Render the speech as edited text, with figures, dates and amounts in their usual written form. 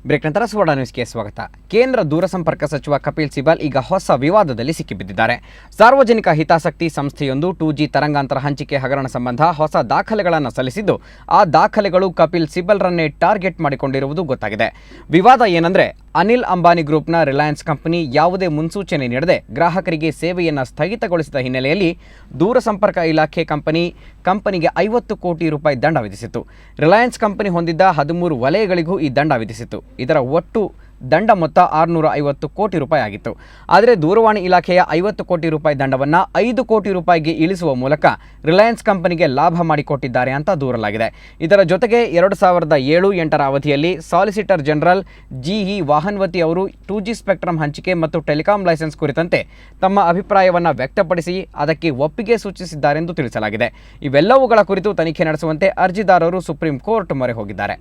Break ನಂತರ ಸುವರ್ಣ ನ್ಯೂಸ್ಗೆ ಸ್ವಾಗತ. ಕೇಂದ್ರ ದೂರಸಂಪರ್ಕ ಸಚಿವ ಕಪಿಲ್ ಸಿಬಲ್ ಈಗ ಹೊಸ ವಿವಾದದಲ್ಲಿ ಸಿಕ್ಕಿಬಿದ್ದಿದ್ದಾರೆ. ಸಾರ್ವಜನಿಕ ಹಿತಾಸಕ್ತಿ ಸಂಸ್ಥೆಯೊಂದು 2G ತರಂಗಾಂತರ ಹಂಚಿಕೆ ಹಗರಣ ಸಂಬಂಧ ಹೊಸ ದಾಖಲೆಗಳನ್ನು ಸಲ್ಲಿಸಿದ್ದು, ಆ ದಾಖಲೆಗಳು ಕಪಿಲ್ ಸಿಬಲ್ರನ್ನೇ ಟಾರ್ಗೆಟ್ ಮಾಡಿಕೊಂಡಿರುವುದು ಗೊತ್ತಾಗಿದೆ. ವಿವಾದ ಏನಂದ್ರೆ, ಅನಿಲ್ ಅಂಬಾನಿ ಗ್ರೂಪ್ನ ರಿಲಯನ್ಸ್ ಕಂಪನಿ ಯಾವುದೇ ಮುನ್ಸೂಚನೆ ನೀಡದೆ ಗ್ರಾಹಕರಿಗೆ ಸೇವೆಯನ್ನು ಸ್ಥಗಿತಗೊಳಿಸಿದ ಹಿನ್ನೆಲೆಯಲ್ಲಿ ದೂರಸಂಪರ್ಕ ಇಲಾಖೆ ಕಂಪನಿಗೆ 50 ಕೋಟಿ ರೂಪಾಯಿ ದಂಡ ವಿಧಿಸಿತು. ರಿಲಯನ್ಸ್ ಕಂಪನಿ ಹೊಂದಿದ್ದ 13 ವಲಯಗಳಿಗೂ ಈ ದಂಡ ವಿಧಿಸಿತು. ಇದರ ಒಟ್ಟು ದಂಡ ಮೊತ್ತ 650 ಕೋಟಿ ರೂಪಾಯಿ ಆಗಿತ್ತು. ಆದರೆ ದೂರವಾಣಿ ಇಲಾಖೆಯ 50 ಕೋಟಿ ರೂಪಾಯಿ ದಂಡವನ್ನು 5 ಕೋಟಿ ರೂಪಾಯಿಗೆ ಇಳಿಸುವ ಮೂಲಕ ರಿಲಯನ್ಸ್ ಕಂಪನಿಗೆ ಲಾಭ ಮಾಡಿಕೊಟ್ಟಿದ್ದಾರೆ ಅಂತ ದೂರಲಾಗಿದೆ. ಇದರ ಜೊತೆಗೆ 2007-8ರ ಅವಧಿಯಲ್ಲಿ ಸಾಲಿಸಿಟರ್ ಜನರಲ್ ಜಿ.ಇ. ವಾಹನ್ವತಿ ಅವರು 2G ಸ್ಪೆಕ್ಟ್ರಮ್ ಹಂಚಿಕೆ ಮತ್ತು ಟೆಲಿಕಾಂ ಲೈಸೆನ್ಸ್ ಕುರಿತಂತೆ ತಮ್ಮ ಅಭಿಪ್ರಾಯವನ್ನು ವ್ಯಕ್ತಪಡಿಸಿ ಅದಕ್ಕೆ ಒಪ್ಪಿಗೆ ಸೂಚಿಸಿದ್ದಾರೆಂದು ತಿಳಿಸಲಾಗಿದೆ. ಇವೆಲ್ಲವುಗಳ ಕುರಿತು ತನಿಖೆ ನಡೆಸುವಂತೆ ಅರ್ಜಿದಾರರು ಸುಪ್ರೀಂ ಕೋರ್ಟ್ ಮೊರೆ ಹೋಗಿದ್ದಾರೆ.